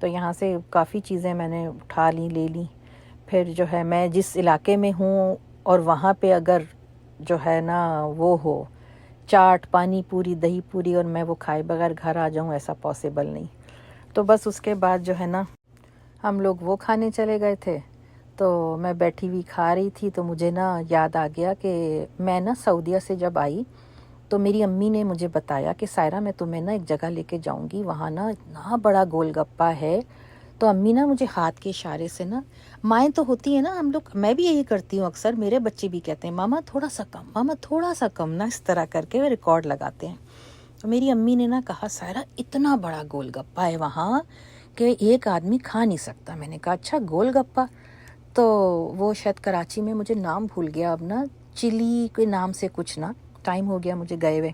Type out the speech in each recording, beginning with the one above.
تو یہاں سے کافی چیزیں میں نے اٹھا لیں، لے لیں. پھر جو ہے میں جس علاقے میں ہوں اور وہاں پہ اگر جو ہے نا وہ ہو چاٹ، پانی پوری، دہی پوری، اور میں وہ کھائے بغیر گھر آ جاؤں، ایسا پاسبل نہیں. تو بس اس کے بعد جو ہے نا ہم لوگ وہ کھانے چلے گئے تھے. تو میں بیٹھی ہوئی کھا رہی تھی تو مجھے نا یاد آ گیا کہ میں نا سعودیہ سے جب آئی تو میری امی نے مجھے بتایا کہ سائرہ میں تمہیں نا ایک جگہ لے کے جاؤں گی، وہاں نا اتنا بڑا گول گپا ہے. تو امی نا مجھے ہاتھ کے اشارے سے نا، مائیں تو ہوتی ہیں نا ہم لوگ، میں بھی یہی کرتی ہوں اکثر، میرے بچے بھی کہتے ہیں ماما تھوڑا سا کم، ماما تھوڑا سا کم، نا اس طرح کر کے ریکارڈ لگاتے ہیں. تو میری امی نے نا کہا سائرہ اتنا بڑا گول گپا ہے وہاں کہ ایک آدمی کھا نہیں سکتا. میں نے کہا اچھا گول گپا. تو وہ شاید کراچی میں، مجھے نام بھول گیا اب نا، چلی کے نام سے کچھ نا، ٹائم ہو گیا مجھے گئے ہوئے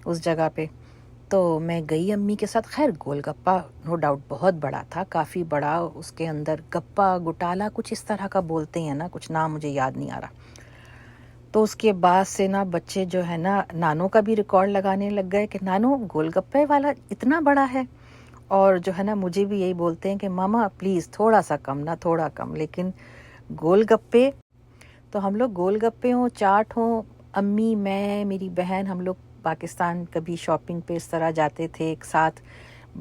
اس جگہ پہ. تو میں گئی امی کے ساتھ. خیر گول گپا نو ڈاؤٹ بہت بڑا تھا، کافی بڑا. اس کے اندر گپا گٹالا کچھ اس طرح کا بولتے ہیں نا، کچھ نام مجھے یاد نہیں آ رہا. تو اس کے بعد سے نا بچے جو ہے نا نانو کا بھی ریکارڈ لگانے لگ گئے کہ نانو گول گپے والا اتنا بڑا ہے. اور جو ہے نا مجھے بھی یہی بولتے ہیں کہ ماما پلیز تھوڑا سا کم، نا تھوڑا کم. لیکن گول گپے تو ہم لوگ گول گپے ہوں، چاٹ ہوں، امی، میں، میری بہن، ہم لوگ پاکستان کبھی شاپنگ پہ اس طرح جاتے تھے ایک ساتھ،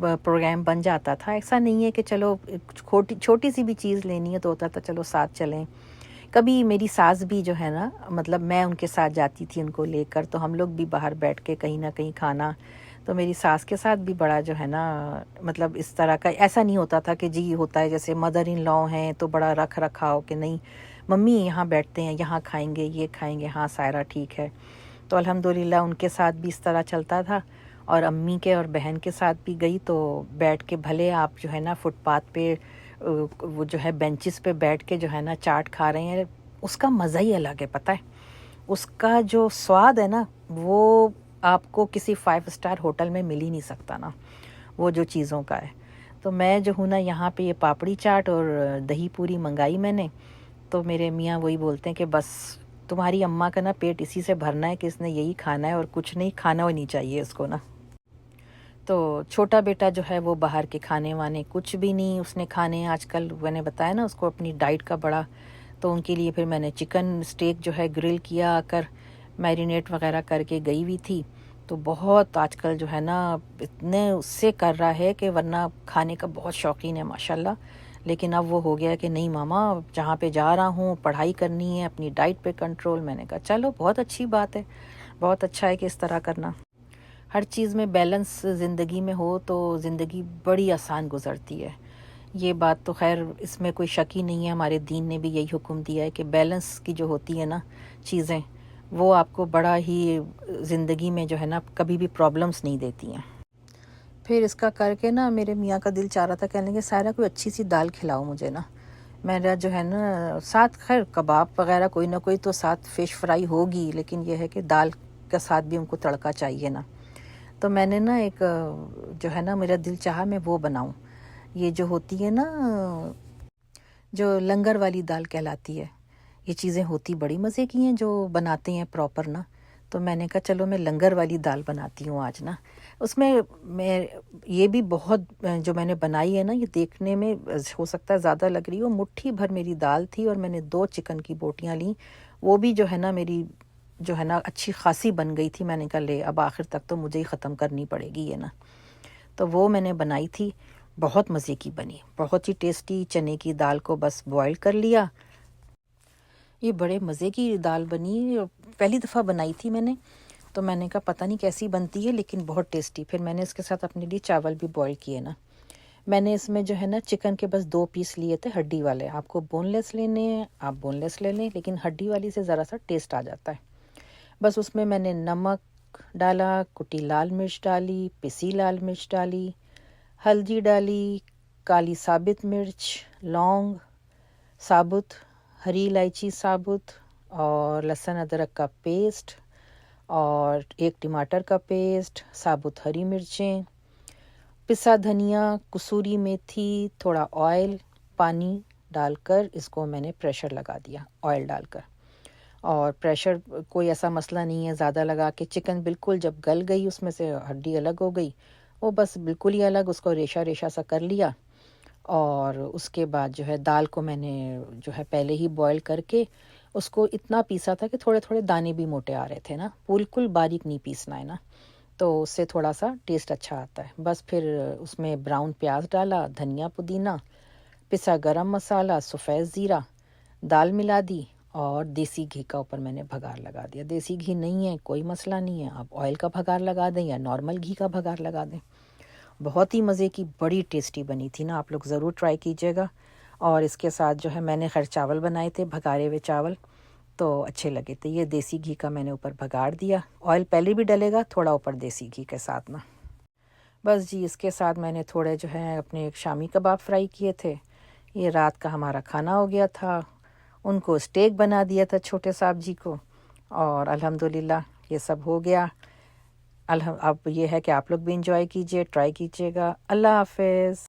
پروگرام بن جاتا تھا. ایسا نہیں ہے کہ چلو چھوٹی سی بھی چیز لینی ہے تو ہوتا تھا چلو ساتھ چلیں. کبھی میری ساس بھی جو ہے نا، مطلب میں ان کے ساتھ جاتی تھی ان کو لے کر، تو ہم لوگ بھی باہر بیٹھ کے کہیں نہ کہیں کھانا. تو میری ساس کے ساتھ بھی بڑا جو ہے نا، مطلب اس طرح کا ایسا نہیں ہوتا تھا کہ جی ہوتا ہے جیسے مدر ان لاء ہیں تو بڑا رکھ رکھاؤ کہ نہیں ممی یہاں بیٹھتے ہیں، یہاں کھائیں گے، یہ کھائیں گے، ہاں سائرہ ٹھیک ہے. تو الحمدللہ ان کے ساتھ بھی اس طرح چلتا تھا. اور امی کے اور بہن کے ساتھ بھی گئی تو بیٹھ کے بھلے آپ جو ہے نا فٹ پاتھ پہ وہ جو ہے بینچز پہ بیٹھ کے جو ہے نا چاٹ کھا رہے ہیں، اس کا مزہ ہی الگ ہے. پتہ ہے اس کا جو سواد ہے نا وہ آپ کو کسی 5 اسٹار ہوٹل میں مل ہی نہیں سکتا نا، وہ جو چیزوں کا ہے. تو میں جو ہوں نا یہاں پہ یہ پاپڑی چاٹ اور دہی پوری منگائی میں نے. تو میرے میاں وہی بولتے ہیں کہ بس تمہاری اماں کا نا پیٹ اسی سے بھرنا ہے کہ اس نے یہی کھانا ہے اور کچھ نہیں کھانا ہی نہیں چاہیے اس کو نا. تو چھوٹا بیٹا جو ہے وہ باہر کے کھانے وانے کچھ بھی نہیں اس نے کھانے. آج کل میں نے بتایا نا اس کو اپنی ڈائٹ کا بڑا، تو ان کے لیے پھر میں نے چکن اسٹیک جو ہے گرل کیا کر میرینیٹ وغیرہ کر کے گئی ہوئی تھی. تو بہت آج کل جو ہے نا اتنے اس سے کر رہا ہے کہ ورنہ کھانے کا بہت شوقین ہے ماشاءاللہ. لیکن اب وہ ہو گیا کہ نہیں ماما جہاں پہ جا رہا ہوں پڑھائی کرنی ہے، اپنی ڈائٹ پہ کنٹرول. میں نے کہا چلو بہت اچھی بات ہے، بہت اچھا ہے کہ اس طرح کرنا. ہر چیز میں بیلنس زندگی میں ہو تو زندگی بڑی آسان گزرتی ہے. یہ بات تو خیر اس میں کوئی شک ہی نہیں ہے، ہمارے دین نے بھی یہی حکم دیا ہے کہ بیلنس کی جو ہوتی ہے نا چیزیں وہ آپ کو بڑا ہی زندگی میں جو ہے نا کبھی بھی پرابلمس نہیں دیتی ہیں. پھر اس کا کر کے نا میرے میاں کا دل چاہ رہا تھا، کہنے لگے سائرہ کوئی اچھی سی دال کھلاؤ مجھے نا. میرا جو ہے نا ساتھ خیر کباب وغیرہ کوئی نہ کوئی تو ساتھ فش فرائی ہوگی، لیکن یہ ہے کہ دال کے ساتھ بھی ان کو تڑکا چاہیے نا. تو میں نے نا ایک جو ہے نا میرا دل چاہا میں وہ بناؤں، یہ جو ہوتی ہے نا جو لنگر والی دال کہلاتی ہے. یہ چیزیں ہوتی بڑی مزے کی ہیں جو بناتے ہیں پراپر نا. تو میں نے کہا چلو میں لنگر والی دال بناتی ہوں آج نا. اس میں یہ بھی بہت جو میں نے بنائی ہے نا یہ دیکھنے میں ہو سکتا ہے زیادہ لگ رہی ہو، مٹھی بھر میری دال تھی اور میں نے 2 چکن کی بوٹیاں لیں. وہ بھی جو ہے نا میری جو ہے نا اچھی خاصی بن گئی تھی. میں نے کہا لے اب آخر تک تو مجھے ہی ختم کرنی پڑے گی یہ نا. تو وہ میں نے بنائی تھی، بہت مزے کی بنی، بہت ہی ٹیسٹی. چنے کی دال کو بس بوائل کر لیا. یہ بڑے مزے کی دال بنی، پہلی دفعہ بنائی تھی میں نے. تو میں نے کہا پتہ نہیں کیسی بنتی ہے لیکن بہت ٹیسٹی. پھر میں نے اس کے ساتھ اپنے لیے چاول بھی بوائل کیے نا. میں نے اس میں جو ہے نا چکن کے بس 2 پیس لیے تھے ہڈی والے. آپ کو بون لیس لینے ہیں آپ بون لیس لے لیں، لیکن ہڈی والی سے ذرا سا ٹیسٹ آ جاتا ہے. بس اس میں نے نمک ڈالا، کٹی لال مرچ ڈالی، پسی لال مرچ ڈالی، ہلدی ڈالی، کالی ثابت مرچ، لونگ ثابت، ہری الائچی ثابت، اور لہسن ادرک کا پیسٹ، اور 1 ٹماٹر کا پیسٹ، ثابت ہری مرچیں، پسا دھنیا، کسوری میتھی، تھوڑا آئل، پانی ڈال کر اس کو میں نے پریشر لگا دیا آئل ڈال کر. اور پریشر کوئی ایسا مسئلہ نہیں ہے زیادہ لگا کے. چکن بالکل جب گل گئی اس میں سے ہڈی الگ ہو گئی، وہ بس بالکل ہی الگ، اس کو ریشہ ریشہ سا کر لیا. اور اس کے بعد جو ہے دال کو میں نے جو ہے پہلے ہی بوائل کر کے اس کو اتنا پیسا تھا کہ تھوڑے تھوڑے دانے بھی موٹے آ رہے تھے نا، بالکل باریک نہیں پیسنا ہے نا، تو اس سے تھوڑا سا ٹیسٹ اچھا آتا ہے۔ بس پھر اس میں براؤن پیاز ڈالا، دھنیا پودینہ، پسا گرم مسالہ، سفید زیرہ، دال ملا دی اور دیسی گھی کا اوپر میں نے بھگار لگا دیا۔ دیسی گھی نہیں ہے کوئی مسئلہ نہیں ہے، آپ آئل کا بھگار لگا دیں یا نارمل گھی کا بھگار لگا دیں۔ بہت ہی مزے کی، بڑی ٹیسٹی بنی تھی نا، آپ لوگ ضرور ٹرائی کیجیے گا۔ اور اس کے ساتھ جو ہے میں نے خیر چاول بنائے تھے، بھگارے ہوئے چاول، تو اچھے لگے تھے۔ یہ دیسی گھی کا میں نے اوپر بھگار دیا، آئل پہلے بھی ڈلے گا تھوڑا اوپر دیسی گھی کے ساتھ نا۔ بس جی اس کے ساتھ میں نے تھوڑے جو ہے اپنے شامی کباب فرائی کیے تھے۔ یہ رات کا ہمارا کھانا ہو گیا تھا۔ ان کو اسٹیک بنا دیا تھا چھوٹے صاحب جی کو، اور الحمدللہ یہ سب ہو گیا۔ اب یہ ہے کہ آپ لوگ بھی انجوائے کیجئے، ٹرائی کیجئے گا۔ اللہ حافظ۔